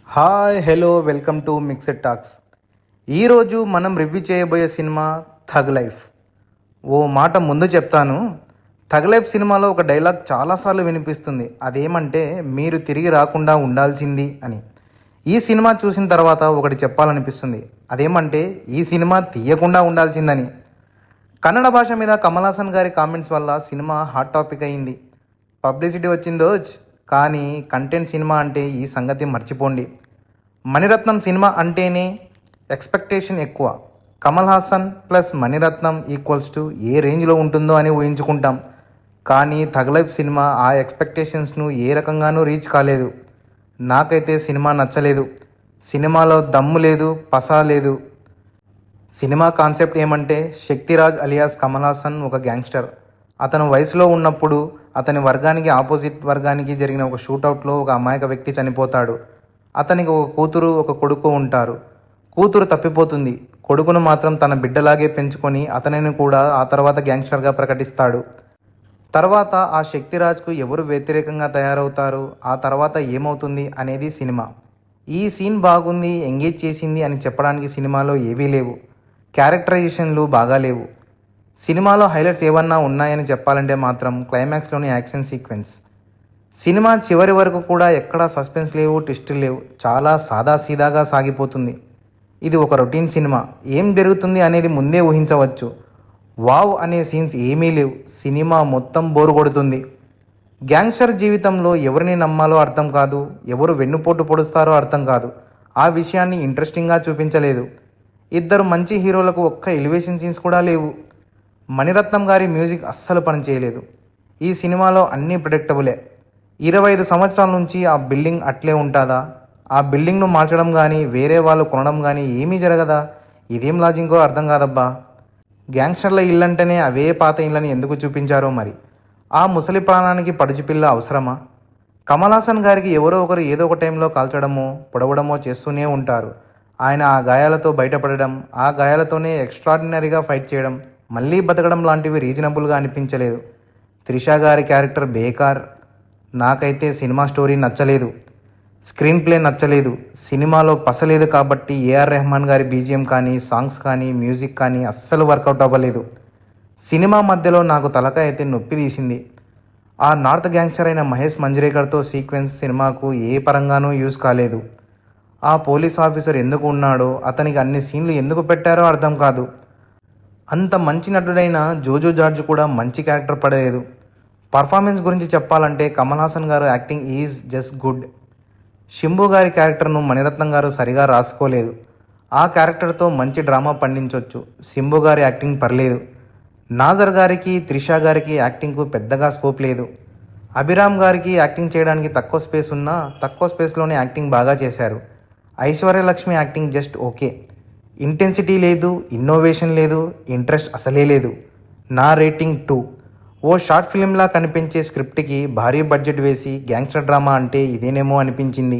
Hi hello welcome to mixed talks. ఈరోజు మనం review చేయబోయే సినిమా థగ్ లైఫ్. ఓ మాట ముందు చెప్తాను, థగ్ లైఫ్ సినిమాలో ఒక డైలాగ్ చాలాసార్లు వినిపిస్తుంది. అదేమంటే మీరు తిరిగి రాకుండా ఉండాల్సింది అని. ఈ సినిమా చూసిన తర్వాత ఒకటి చెప్పాలనిపిస్తుంది, అదేమంటే ఈ సినిమా తీయకుండా ఉండాల్సిందని. కన్నడ భాష మీద కమల్ హాసన్ గారి కామెంట్స్ వల్ల సినిమా హాట్ టాపిక్ అయింది. పబ్లిసిటీ వచ్చిందో కానీ కంటెంట్ సినిమా అంటే ఈ సంగతి మర్చిపోండి. మణిరత్నం సినిమా అంటేనే ఎక్స్పెక్టేషన్ ఎక్కువ. Kamal Haasan plus Maniratnam equals to ఏ రేంజ్లో ఉంటుందో అని ఊహించుకుంటాం. కానీ థగ్ లైఫ్ సినిమా ఆ ఎక్స్పెక్టేషన్స్ను ఏ రకంగానూ రీచ్ కాలేదు. నాకైతే సినిమా నచ్చలేదు. సినిమాలో దమ్ము లేదు, పసా లేదు. సినిమా కాన్సెప్ట్ ఏమంటే శక్తిరాజ్ అలియాస్ కమల్ హాసన్ ఒక గ్యాంగ్స్టర్. అతను వయసులో ఉన్నప్పుడు అతని వర్గానికి ఆపోజిట్ వర్గానికి జరిగిన ఒక షూటౌట్లో ఒక అమాయక వ్యక్తి చనిపోతాడు. అతనికి ఒక కూతురు ఒక కొడుకు ఉంటారు. కూతురు తప్పిపోతుంది. కొడుకును మాత్రం తన బిడ్డలాగే పెంచుకొని అతనిని కూడా ఆ తర్వాత గ్యాంగ్స్టర్గా ప్రకటిస్తాడు. తర్వాత ఆ శక్తిరాజ్కు ఎవరు వ్యతిరేకంగా తయారవుతారు, ఆ తర్వాత ఏమవుతుంది అనేది సినిమా. ఈ సీన్ బాగుంది, ఎంగేజ్ చేసింది అని చెప్పడానికి సినిమాలో ఏవీ లేవు. క్యారెక్టరైజేషన్లు బాగా లేవు. సినిమాలో హైలైట్స్ ఏమన్నా ఉన్నాయని చెప్పాలంటే మాత్రం క్లైమాక్స్లోని యాక్షన్ సీక్వెన్స్. సినిమా చివరి వరకు కూడా ఎక్కడా సస్పెన్స్ లేవు, ట్విస్టులు లేవు. చాలా సాదాసీదాగా సాగిపోతుంది. ఇది ఒక రొటీన్ సినిమా. ఏం జరుగుతుంది అనేది ముందే ఊహించవచ్చు. వావ్ అనే సీన్స్ ఏమీ లేవు. సినిమా మొత్తం బోరు కొడుతుంది. గ్యాంగ్స్టర్ జీవితంలో ఎవరిని నమ్మాలో అర్థం కాదు, ఎవరు వెన్నుపోటు పొడుస్తారో అర్థం కాదు. ఆ విషయాన్ని ఇంట్రెస్టింగ్గా చూపించలేదు. ఇద్దరు మంచి హీరోలకు ఒక్క ఎలివేషన్ సీన్స్ కూడా లేవు. మణిరత్నం గారి మ్యూజిక్ అస్సలు పనిచేయలేదు. ఈ సినిమాలో అన్నీ ప్రిడిక్టబులే. 25 సంవత్సరాల నుంచి ఆ బిల్డింగ్ అట్లే ఉంటుందా? ఆ బిల్డింగ్ను మార్చడం కానీ వేరే వాళ్ళు కొనడం కానీ ఏమీ జరగదా? ఇదేం లాజింగో అర్థం కాదబ్బా. గ్యాంగ్స్టర్ల ఇల్లంటేనే అవే పాత ఇళ్ళని ఎందుకు చూపించారో మరి. ఆ ముసలి ప్రాణానికి పడుచుపిల్ల అవసరమా? కమల్ హాసన్ గారికి ఎవరో ఒకరు ఏదో ఒక టైంలో కాల్చడమో పొడవడమో చేస్తూనే ఉంటారు. ఆయన ఆ గాయాలతో బయటపడడం, ఆ గాయాలతోనే ఎక్స్ట్రాడినరీగా ఫైట్ చేయడం, మళ్ళీ బతకడం లాంటివి రీజనబుల్గా అనిపించలేదు. త్రిష గారి క్యారెక్టర్ బేకార్. నాకైతే సినిమా స్టోరీ నచ్చలేదు, స్క్రీన్ ప్లే నచ్చలేదు. సినిమాలో పసలేదు కాబట్టి ఏఆర్ రెహమాన్ గారి బీజిఎం కానీ సాంగ్స్ కానీ మ్యూజిక్ కానీ అస్సలు వర్కౌట్ అవ్వలేదు. సినిమా మధ్యలో నాకు తలకాయ అయితే నొప్పి తీసింది. ఆ నార్త్ గ్యాంగ్స్టర్ అయిన మహేష్ మంజ్రేకర్తో సీక్వెన్స్ సినిమాకు ఏ పరంగానూ యూజ్ కాలేదు. ఆ పోలీస్ ఆఫీసర్ ఎందుకు ఉన్నాడో, అతనికి అన్ని సీన్లు ఎందుకు పెట్టారో అర్థం కాదు. అంత మంచి నటుడైన జోజో జార్జ్ కూడా మంచి క్యారెక్టర్ పడలేదు. పర్ఫార్మెన్స్ గురించి చెప్పాలంటే కమల్ హాసన్ గారు acting is just good. Shambhu గారి క్యారెక్టర్ను మణిరత్నం గారు సరిగా రాసుకోలేదు. ఆ క్యారెక్టర్తో మంచి డ్రామా పండించవచ్చు. శంభు గారి యాక్టింగ్ పర్లేదు. నాజర్ గారికి త్రిష గారికి యాక్టింగ్కు పెద్దగా స్కోప్ లేదు. అభిరామ్ గారికి యాక్టింగ్ చేయడానికి తక్కువ స్పేస్ ఉన్నా తక్కువ స్పేస్లోనే యాక్టింగ్ బాగా చేశారు. Aishwarya Lekshmi acting just okay. Intensity లేదు, ఇన్నోవేషన్ లేదు, ఇంట్రెస్ట్ అసలే లేదు. నా రేటింగ్ 2. ఓ షార్ట్ ఫిల్మ్లా కనిపించే స్క్రిప్ట్కి భారీ బడ్జెట్ వేసి గ్యాంగ్స్టర్ డ్రామా అంటే ఇదేనేమో అనిపించింది.